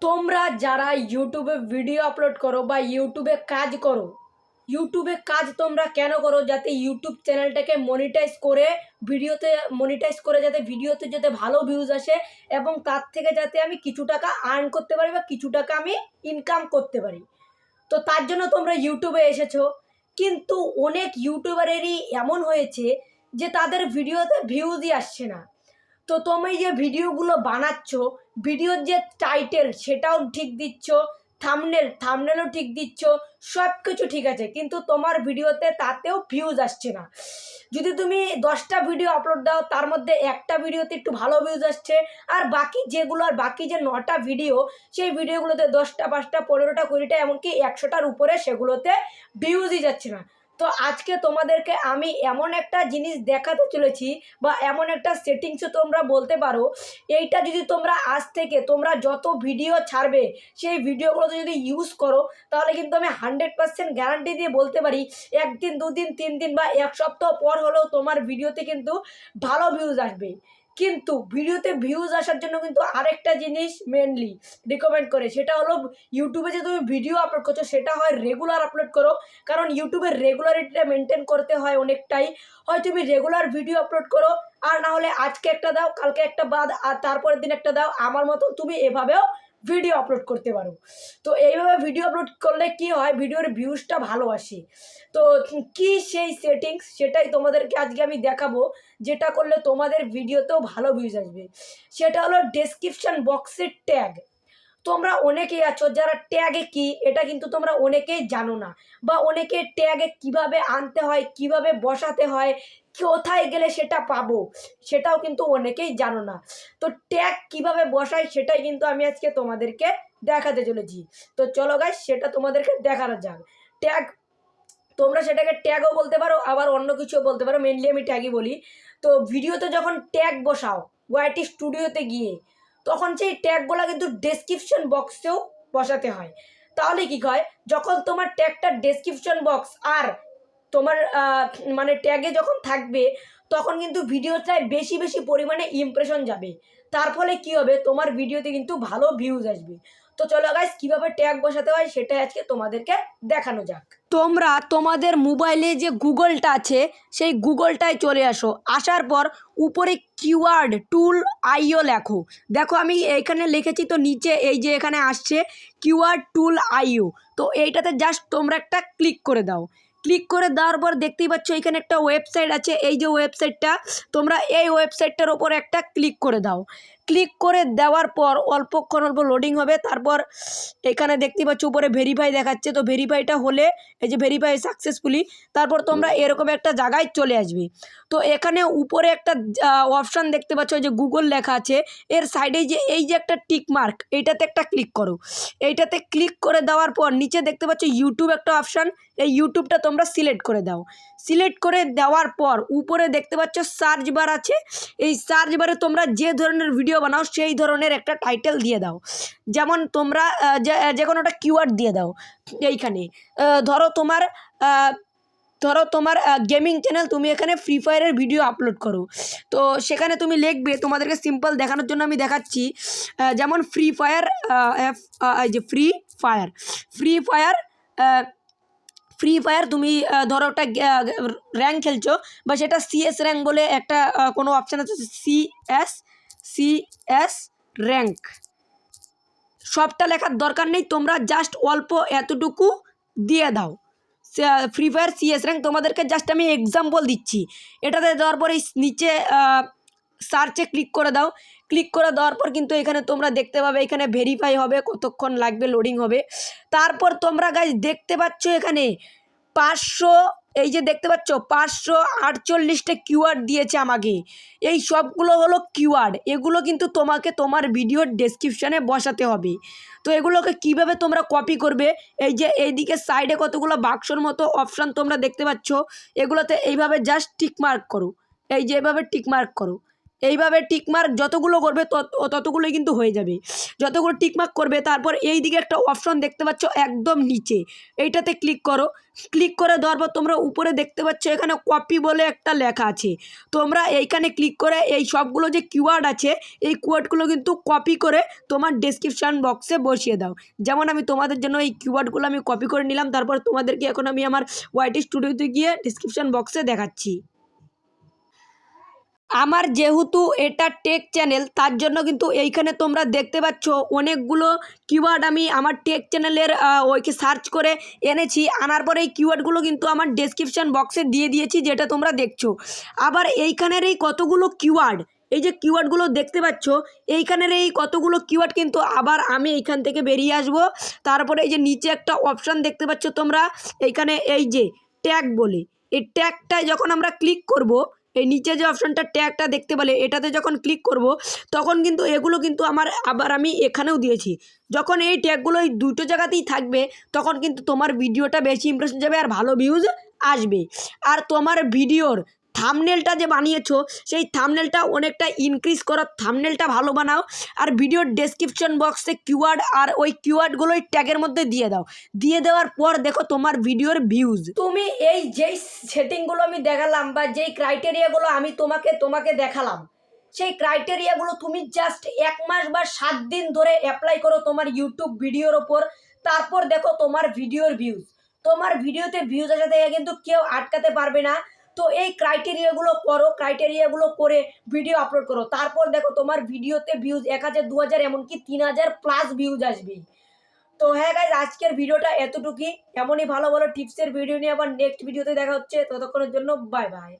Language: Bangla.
তোমরা যারা ইউটিউবে ভিডিও আপলোড করো বা ইউটিউবে কাজ করো, ইউটিউবে কাজ তোমরা কেন করো? যাতে ইউটিউব চ্যানেলটাকে মনিটাইজ করে যাতে ভিডিওতে যাতে ভালো ভিউজ আসে এবং তার থেকে যাতে আমি কিছু টাকা আর্ন করতে পারি বা কিছু টাকা আমি ইনকাম করতে পারি। তো তার জন্য তোমরা ইউটিউবে এসেছো। কিন্তু অনেক ইউটিউবারেরই এমন হয়েছে যে তাদের ভিডিওতে ভিউজই আসছে না। তো তুমি যে ভিডিওগুলো বানাচ্ছ, ভিডিওর যে টাইটেল সেটাও ঠিক দিচ্ছ, থামনেলও ঠিক দিচ্ছ, সব কিছু ঠিক আছে, কিন্তু তোমার ভিডিওতে তাতেও ভিউজ আসছে না। যদি তুমি 10টা ভিডিও আপলোড দাও, তার মধ্যে একটা ভিডিওতে একটু ভালো ভিউজ আসছে, আর বাকি যে 9টা ভিডিও, সেই ভিডিওগুলোতে 10টা 5টা 15টা 20টা এমনকি 100টার উপরে সেগুলোতে ভিউজই যাচ্ছে না। তো আজকে তোমাদেরকে আমি এমন একটা জিনিস দেখাতে চলেছি বা এমন একটা সেটিংসও তোমরা বলতে পারো, এইটা যদি তোমরা আজ থেকে তোমরা যত ভিডিও ছাড়বে সেই ভিডিওগুলোতে যদি ইউজ করো, তাহলে কিন্তু আমি 100% গ্যারান্টি দিয়ে বলতে পারি একদিন 2 দিন 3 দিন বা 1 সপ্তাহ পর হলেও তোমার ভিডিওতে কিন্তু ভালো ভিউজ আসবে। কিন্তু ভিডিওতে ভিউজ আসার জন্য কিন্তু আরেকটা জিনিস মেনলি রিকমেন্ড করে, সেটা হলো ইউটিউবে যে তুমি ভিডিও আপলোড করছো সেটা হয় রেগুলার আপলোড করো। কারণ ইউটিউবের রেগুলারিটিটা মেনটেন করতে হয় অনেকটাই। হয় তুমি রেগুলার ভিডিও আপলোড করো, আর না হলে আজকে একটা দাও, কালকে একটা বাদ, আর তারপরের দিন একটা দাও। আমার মতো তুমি এভাবেও ভিডিও আপলোড করতে পারো। তো এইভাবে ভিডিও আপলোড করলে কি হয়, ভিডিওর ভিউজটা ভালো আসে। তো কি সেই সেটিংস সেটাই তোমাদেরকে আজকে আমি দেখাবো, যেটা করলে তোমাদের ভিডিওতেও ভালো ভিউজ আসবে। সেটা হলো ডেসক্রিপশন বক্সের ট্যাগ। তোমরা অনেকেই আছো যারা ট্যাগে কি এটা কিন্তু তোমরা অনেকেই জানো না, বা অনেকে ট্যাগে কিভাবে আনতে হয়, কিভাবে বসাতে হয়, কোথায় গেলে সেটা পাবো সেটাও কিন্তু অনেকেই জানো না। তো ট্যাগ কিভাবে বসাই সেটাই কিন্তু আমি আজকে তোমাদেরকে দেখাতে চলেছি। তো চলো গাইস, সেটা তোমাদেরকে দেখানো যাক। ট্যাগ, তোমরা সেটাকে ট্যাগও বলতে পারো, আবার অন্য কিছুও বলতে পারো, মেনলি আমি ট্যাগই বলি। তো ভিডিওতে যখন ট্যাগ বসাও ওয়াইটি স্টুডিওতে গিয়ে, তখন সেই ট্যাগগুলো কিন্তু ডেসক্রিপশন বক্সেও বসাতে হয়। তাহলে কি হয়, যখন তোমার ট্যাগটা ডেসক্রিপশন বক্স আর তোমার মানে ট্যাগে যখন থাকবে, তখন কিন্তু ভিডিওটায় বেশি বেশি পরিমাণে ইমপ্রেশন যাবে। তার ফলে কি হবে, তোমার ভিডিওতে কিন্তু ভালো ভিউজ আসবে। তো চলো গাইস, কীভাবে ট্যাগ বসাতে হয় সেটাই আজকে তোমাদেরকে দেখানো যাক। তোমরা তোমাদের মোবাইলে যে গুগলটা আছে সেই গুগলটায় চলে আসো। আসার পর উপরে কিওয়ার্ড টুল আইও লেখো। দেখো আমি এইখানে লিখেছি, তো নিচে এই যে এখানে আসছে কিওয়ার্ড টুল আইও, তো এইটাতে জাস্ট তোমরা একটা ক্লিক করে দাও। ক্লিক করে দেওয়ার পর দেখতেই পাচ্ছ এখানে একটা ওয়েবসাইট আছে। এই যে ওয়েবসাইটটা, তোমরা এই ওয়েবসাইটটার ওপর একটা ক্লিক করে দাও। ক্লিক করে দেওয়ার পর অল্প লোডিং হবে। তারপর এখানে দেখতে পাচ্ছ উপরে ভেরিফাই দেখাচ্ছে, তো ভেরিফাইটা হলে এই যে ভেরিফাই সাকসেসফুলি, তারপর তোমরা এরকম একটা জায়গায় চলে আসবে। তো এখানে উপরে একটা অপশান দেখতে পাচ্ছ যে গুগল লেখা আছে, এর সাইডে যে এই যে একটা টিক মার্ক, এইটাতে একটা ক্লিক করো। এইটাতে ক্লিক করে দেওয়ার পর নিচে দেখতে পাচ্ছ ইউটিউব একটা অপশান, এই ইউটিউবটা তোমরা সিলেক্ট করে দাও। সিলেক্ট করে দেওয়ার পর উপরে দেখতে পাচ্ছ সার্চ বার আছে, এই সার্চ বারে তোমরা যে ধরনের ভিডিও বানাও সেই ধরনের একটা টাইটেল দিয়ে দাও। যেমন তোমরা যে কোনো একটা কিওয়ার্ড দিয়ে দাও। এইখানে ধরো তোমার গেমিং চ্যানেল, তুমি এখানে ফ্রি ফায়ারের ভিডিও আপলোড করো, তো সেখানে তুমি লিখবে, তোমাদেরকে সিম্পল দেখানোর জন্য আমি দেখাচ্ছি। যেমন ফ্রি ফায়ার, এই যে ফ্রি ফায়ার তুমি ধরো একটা র্যাঙ্ক খেলছো, বা সেটা সিএস র্যাঙ্ক বলে একটা কোনো অপশান আছে, সিএস র্যাঙ্ক। সবটা লেখার দরকার নেই, তোমরা জাস্ট অল্প এতটুকু দিয়ে দাও, ফ্রি ফায়ার সিএস র্যাঙ্ক। তোমাদেরকে জাস্ট আমি এক্সাম্পল দিচ্ছি। এটাতে দেওয়ার পরে নিচে সার্চে ক্লিক করে দাও। ক্লিক করে দেওয়ার পর কিন্তু এখানে তোমরা দেখতে পাবে এখানে ভেরিফাই হবে, কতক্ষণ লাগবে, লোডিং হবে। তারপর তোমরা গাইজ দেখতে পাচ্ছ এখানে 500, এই যে দেখতে পাচ্ছ 548টা কিওয়ার্ড দিয়েছে আমাকে। এই সবগুলো হলো কিওয়ার্ড, এগুলো কিন্তু তোমাকে তোমার ভিডিওর ডেসক্রিপশানে বসাতে হবে। তো এগুলোকে কিভাবে তোমরা কপি করবে, এই যে এইদিকে সাইডে কতগুলো বাক্সর মতো অপশান তোমরা দেখতে পাচ্ছ, এগুলোতে এইভাবে জাস্ট টিক মার্ক করো। এই যে এভাবে টিক মার্ক করো, এইভাবে টিকমার্ক যতগুলো করবে ততগুলোই কিন্তু হয়ে যাবে। যতগুলো টিকমার্ক করবে তারপর এই দিকে একটা অপশন দেখতে পাচ্ছ একদম নিচে, এইটাতে ক্লিক করো। ক্লিক করে দেওয়ার পর তোমরা উপরে দেখতে পাচ্ছ এখানে কপি বলে একটা লেখা আছে। তোমরা এইখানে ক্লিক করে এই সবগুলো যে কিওয়ার্ড আছে এই কিওয়ার্ডগুলো কিন্তু কপি করে তোমার ডেসক্রিপশান বক্সে বসিয়ে দাও। যেমন আমি তোমাদের জন্য এই কিওয়ার্ডগুলো আমি কপি করে নিলাম, তারপর তোমাদেরকে এখন আমি আমার ওয়াইটি স্টুডিওতে গিয়ে ডেসক্রিপশান বক্সে দেখাচ্ছি। আমার যেহেতু এটা টেক চ্যানেল তার জন্য কিন্তু এইখানে তোমরা দেখতে পাচ্ছ অনেকগুলো কিওয়ার্ড আমি আমার টেক চ্যানেলের ওইকে সার্চ করে এনেছি। আনার পরে এই কিওয়ার্ডগুলো কিন্তু আমার ডেসক্রিপশান বক্সে দিয়ে দিয়েছি, যেটা তোমরা দেখছো। আবার এইখানের এই কতগুলো কিওয়ার্ড, এই যে কিওয়ার্ডগুলো দেখতে পাচ্ছ এইখানের এই কতগুলো কিওয়ার্ড কিন্তু আবার আমি এইখান থেকে বেরিয়ে আসব। তারপরে এই যে নিচে একটা অপশান দেখতে পাচ্ছ তোমরা, এইখানে এই যে ট্যাগ বলে, এই ট্যাগটায় যখন আমরা ক্লিক করব, এই নিচে যে অপশানটা ট্যাগটা দেখতে পেলে এটাতে যখন ক্লিক করব তখন কিন্তু এগুলো কিন্তু আবার আমি এখানেও দিয়েছি। যখন এই ট্যাগগুলো এই দুটো জায়গাতেই থাকবে তখন কিন্তু তোমার ভিডিওটা বেশি ইমপ্রেশন যাবে আর ভালো ভিউজ আসবে। আর তোমার ভিডিওর থাম্বনেলটা যে বানিয়েছো সেই থাম্বনেলটা অনেকটা ইনক্রিজ করো, থাম্বনেলটা ভালো বানাও। আর ভিডিওর ডেসক্রিপশন বক্সে কিওয়ার্ড আর ওই কিওয়ার্ডগুলোই ট্যাগের মধ্যে দিয়ে দাও। দিয়ে দেওয়ার পর দেখো তোমার ভিডিওর ভিউজ। তুমি এই যেই সেটিংগুলো আমি দেখালাম বা যেই ক্রাইটেরিয়াগুলো আমি তোমাকে দেখালাম, সেই ক্রাইটেরিয়াগুলো তুমি জাস্ট 1 মাস বা 7 দিন ধরে অ্যাপ্লাই করো তোমার ইউটিউব ভিডিওর ওপর। তারপর দেখো তোমার ভিডিওর ভিউজ, তোমার ভিডিওতে ভিউজ আসা থেকে কিন্তু কেউ আটকাতে পারবে না। তো এই ক্রাইটেরিয়াগুলো করো, ক্রাইটেরিয়াগুলো করে ভিডিও আপলোড করো। তারপর দেখো তোমার ভিডিওতে ভিউজ 1000, 2000, এমনকি 3000 প্লাস ভিউজ আসবে। তো হ্যাঁ গাইজ, আজকের ভিডিওটা এতটুকুই। এমনই ভালো ভালো টিপসের ভিডিও নিয়ে আবার নেক্সট ভিডিওতে দেখা হচ্ছে। ততক্ষণের জন্য বাই বাই।